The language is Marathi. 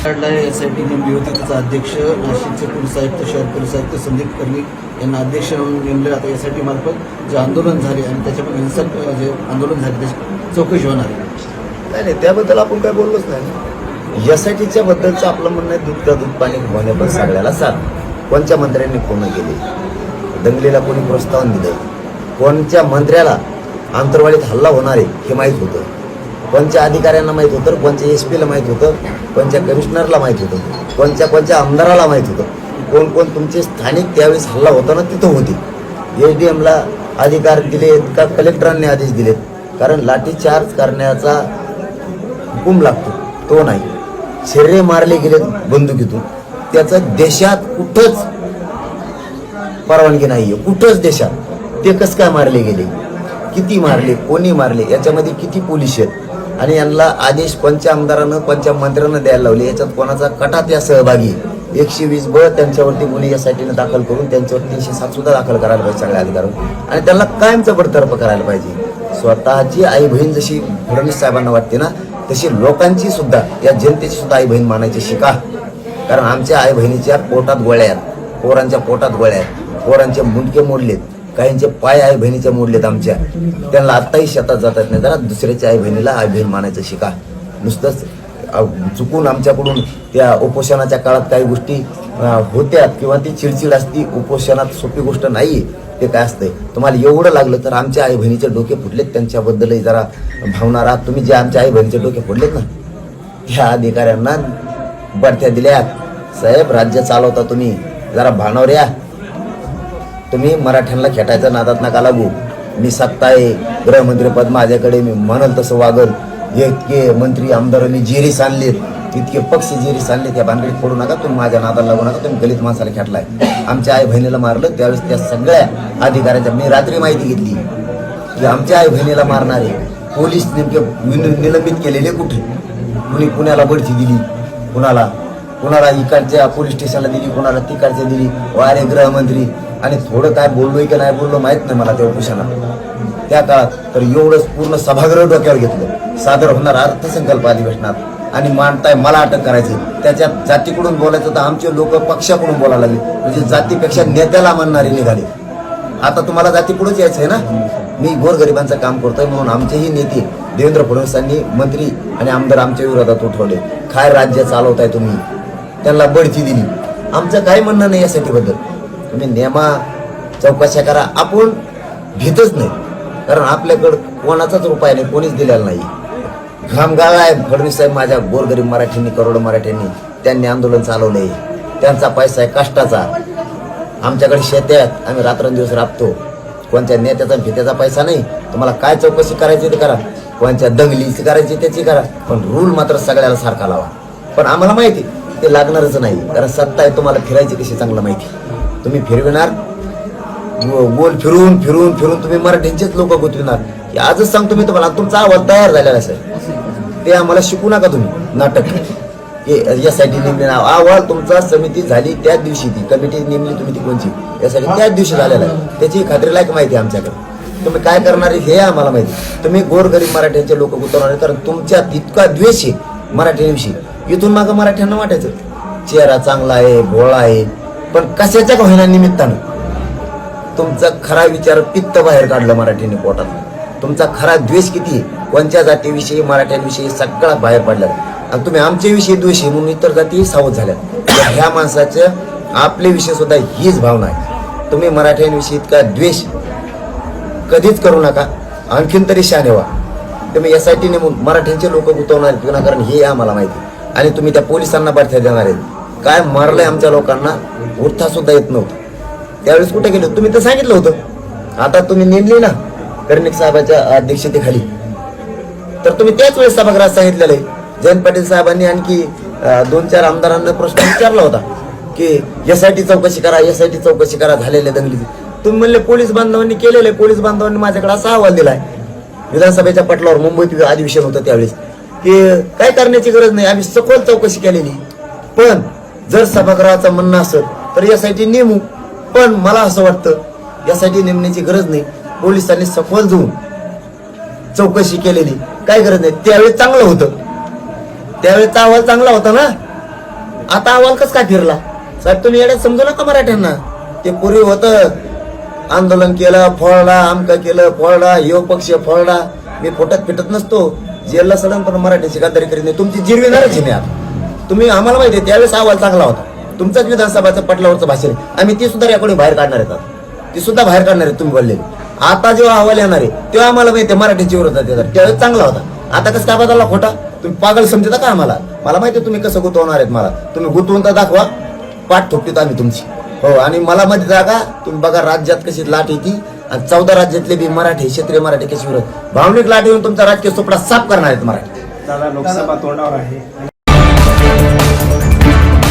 SIT नेमली होती. त्याचा अध्यक्ष नाशिकचे पोलीस आयुक्त, शहर पोलीस आयुक्त संदीप कर्णिक यांना अध्यक्ष म्हणून नेमले. आता SIT मार्फत जे आंदोलन झाले आणि त्याच्यामध्ये हिंसक जे आंदोलन झाले त्याची चौकशी होणार आहे. नाही, त्याबद्दल आपण काय बोललोच नाही. SITच्या बद्दलचं आपलं म्हणणं आहे, दूध का दूध पाणी होणे पण सगळ्याला साथ. कोणत्या मंत्र्यांनी फोन केले, दंगलीला कोणी प्रोत्साहन दिलं, कोणत्या मंत्र्याला आंतरवाडीत हल्ला होणार आहे हे माहीत होतं, कोणत्या अधिकाऱ्यांना माहीत होतं, कोणत्या SP ला माहीत होतं, कोणत्या कमिशनरला माहीत होतं, कोणत्या आमदाराला माहीत होतं, कोण कोण तुमचे स्थानिक त्यावेळेस हल्ला होताना तिथं होते. SDM ला अधिकार दिलेत का कलेक्टरांनी आदेश दिलेत? कारण लाठीचार्ज करण्याचा हुकूम लागतो तो नाही. शरीरे मारले गेलेत बंदुकीतून, त्याचं देशात कुठंच परवानगी नाहीये, कुठंच देशात. ते कसं काय मारले गेले, किती मारले, कोणी मारले, याच्यामध्ये किती पोलीस आहेत आणि यांना आदेश कोणत्या आमदारानं कोणत्या मंत्र्यांना द्यायला लावले, याच्यात कोणाचा कटा त्या सहभागी. 120 त्यांच्यावरती गुन्हे SITनं दाखल करून त्यांच्यावर 307 सुद्धा दाखल करायला पाहिजे सगळ्या अधिकाऱ्यांना आणि त्यांना कायमचं बडतर्फ करायला पाहिजे. स्वतःची आई बहीण जशी फडणवीस साहेबांना वाटते ना, तशी लोकांची सुद्धा, या जनतेची सुद्धा आई बहीण मानायची शिका. कारण आमच्या आई बहिणीच्या पोटात गोळ्या आहेत, पोरांच्या पोटात गोळ्या आहेत, पोरांचे मुंडके मोडलेत, काहींचे पाय आई बहिणीच्या मोडलेत आमच्या. त्यांना आत्ताही शेतात जातात नाही. जरा दुसऱ्याच्या आई बहिणीला आई बहीण मानायचं शिका. नुसतंच चुकून आमच्याकडून त्या उपोषणाच्या काळात काही गोष्टी होत्यात किंवा ती चिडचिड असती, उपोषणात सोपी गोष्ट नाही. ते काय असतंय, तुम्हाला एवढं लागलं तर आमच्या आई बहिणीचे डोके फुटलेत, त्यांच्याबद्दलही जरा भावना राहा. तुम्ही जे आमच्या आई बहिणीचे डोके फुटलेत ना, त्या अधिकाऱ्यांना बढत्या दिल्यात. साहेब, राज्य चालवता तुम्ही, जरा भानावर या. तुम्ही मराठ्यांना खेटायच्या नादात नका लागू. मी सत्ता आहे, गृहमंत्री पद माझ्याकडे, मी म्हणाल तसं वागल. इतके मंत्री आमदारांनी जेरीस आणलेत, इतके पक्ष जेरीस आणले, त्या भानगडीत पडू नका. तुम्ही माझ्या नादाला लागू नका. तुम्ही दलित माणसाला खेटलाय. आमच्या आई बहिणीला मारलं त्यावेळेस त्या सगळ्या अधिकाऱ्यांच्या मी रात्री माहिती घेतली की आमच्या आई बहिणीला मारणारे पोलीस नेमके निलंबित केलेले कुठे, कुणी पुण्याला बढती दिली, कुणाला इकडच्या पोलीस स्टेशनला दिली, कुणाला तिकडच्या दिली. वारे गृहमंत्री, आणि थोडं काय बोललोय की नाही बोललो माहित नाही मला त्या उपोषणात त्या काळात. तर एवढंच पूर्ण सभागृह डोक्यावर घेतलं. सादर होणार अर्थसंकल्प अधिवेशनात आणि मांडताय मला अटक करायची. त्याच्यात जातीकडून बोलायचं तर आमचे लोक पक्षाकडून बोलायला लागले. म्हणजे जातीपेक्षा नेत्याला मानणारे निघाले. आता तुम्हाला जातीपुढेच यायचं आहे ना. मी गोरगरिबांचं काम करतोय म्हणून आमचेही नेते देवेंद्र फडणवीसांनी मंत्री आणि आमदार आमच्या विरोधात उठवले. काय राज्य चालवताय तुम्ही, त्यांना बढती दिली. आमचं काही म्हणणं नाही यासाठी बद्दल. तुम्ही नेमा चौकशा करा. आपण भीतच नाही, कारण आपल्याकडं कोणाचाच उपाय नाही, कोणीच दिलेला नाही. घामगाळ आहे फडणवीस साहेब. माझ्या गोरगरीब मराठ्यांनी, करोडो मराठ्यांनी त्यांनी आंदोलन चालवलंय. त्यांचा पैसा आहे कष्टाचा. आमच्याकडे शेती आहेत, आम्ही रात्रंदिवस राबतो. कोणत्या नेत्याचा भीत्याचा पैसा नाही. तुम्हाला काय चौकशी करायची ते करा, कोणत्या दंगलीची करायची त्याची करा, पण रूल मात्र सगळ्याला सारखा लावा. पण आम्हाला माहिती ते लागणारच नाही, कारण सत्ता आहे. तुम्हाला फिरायची कशी चांगलं माहिती. तुम्ही फिरविणार, गोल फिरून फिरून फिरून तुम्ही मराठ्यांचेच लोक गुंतविणार. आजच सांगतो मी तुम्हाला, तुमचा अहवाल तयार झालेला असेल, ते आम्हाला शिकू नका तुम्ही नाटक. यासाठी नेमले अहवाल तुमचा समिती झाली त्याच दिवशी, ती कमिटी नेमली तुम्ही ती कोणची, यासाठी त्याच दिवशी झालेला आहे. त्याची खात्री लायक माहिती आहे आमच्याकडे. तुम्ही काय करणार हे आम्हाला माहिती. तुम्ही गोरगरीब मराठ्यांचे लोक गुंतवणार, कारण तुमच्यात इतका द्वेष आहे मराठ्यांविषयी. इथून मागं मराठ्यांना वाटायचं चेहरा चांगला आहे, भोळा आहे, पण कशाच्या का होईना निमित्तानं तुमचा खरा विचार पित्त बाहेर काढलं मराठ्यांनी पोटात. तुमचा खरा द्वेष किती, कोणत्या जातीविषयी, मराठ्यांविषयी सगळा बाहेर पडला. आणि तुम्ही आमच्याविषयी द्वेष आहे म्हणून इतर जाती सावध झाल्या. ह्या माणसाचं आपल्याविषयी सुद्धा हीच भावना आहे. तुम्ही मराठ्यांविषयी इतका द्वेष कधीच करू नका. आणखीन तरी शहाणे व्हा. तुम्ही SIT नेमून मराठ्यांचे लोक गुंतवणार आहेत विनाकारण हे आम्हाला माहिती. आणि तुम्ही त्या पोलिसांना बढत्या देणार आहेत. काय मारलंय आमच्या लोकांना, उठता सुद्धा येत नव्हतं. त्यावेळेस कुठे गेलो तुम्ही तर सांगितलं होतं. आता तुम्ही नेमली ना कर्णिक साहेबाच्या अध्यक्षतेखाली, तर तुम्ही त्याच वेळेस सभागृहात सांगितलेलं आहे. जयंत पाटील साहेबांनी आणखी 2-4 आमदारांना प्रश्न विचारला होता की SIT चौकशी करा, SIT चौकशी करा झालेल्या दंगलीची. तुम्ही म्हणले पोलीस बांधवांनी केलेलं. पोलीस बांधवांनी माझ्याकडे असा अहवाल दिलाय विधानसभेच्या पटलावर, मुंबईत अधिवेशन होतं त्यावेळेस, की काय करण्याची गरज नाही, आम्ही सखोल चौकशी केलेली. पण जर सभागृहाचं म्हणणं असेल तर SIT नेमू. पण मला असं वाटतं SIT नेमण्याची गरज नाही. पोलिसांनी सखोल जाऊन चौकशी केलेली, काय गरज नाही. त्यावेळेस चांगलं होतं, त्यावेळेचा अहवाल चांगला होता ना. आता अहवाल कस काय फिरला? साहेब तुम्ही येड्यात समजू नका मराठ्यांना. ते पूर्वी होतं आंदोलन केलं फोडला, आमका केलं फोडला, योग पक्ष फोडला. मी फोटत फिटत नसतो, जेलला सडन पण मराठीची गद्दारी करीत नाही. तुमची जिरविणारच आहे मी आता. तुम्ही आम्हाला माहिती आहे त्यावेळेस अहवाल चांगला होता. तुमचाच विधानसभाचं पटलावरचं भाषण आहे. आम्ही ती सुद्धा रेकॉर्डिंग बाहेर काढणार आहेत. ती सुद्धा बाहेर काढणार आहेत तुम्ही बोललेली. आता जेव्हा अहवाल येणार आहे तेव्हा आम्हाला माहिती आहे मराठीची विरोधात येतात. त्यावेळेस चांगला होता. आता कसं काय बदलला खोटा? तुम्ही पागल समजता का आम्हाला? मला माहिती आहे तुम्ही कसं गुंतवणार आहेत. मला तुम्ही गुंतवून तर दाखवा, पाठ थोपटीत आम्ही तुमची. हो, आणि मला मध्ये जागा तुम्ही बघा राज्यात कशी लाट येते आणि 14 राज्यातले बी मराठी क्षेत्रीय मराठी कशी विरोध भावनिक लाट येऊन तुमचा राजकीय सोपडा साफ करणार आहेत मराठी. दादा लोकसभा तोंडावर आहे.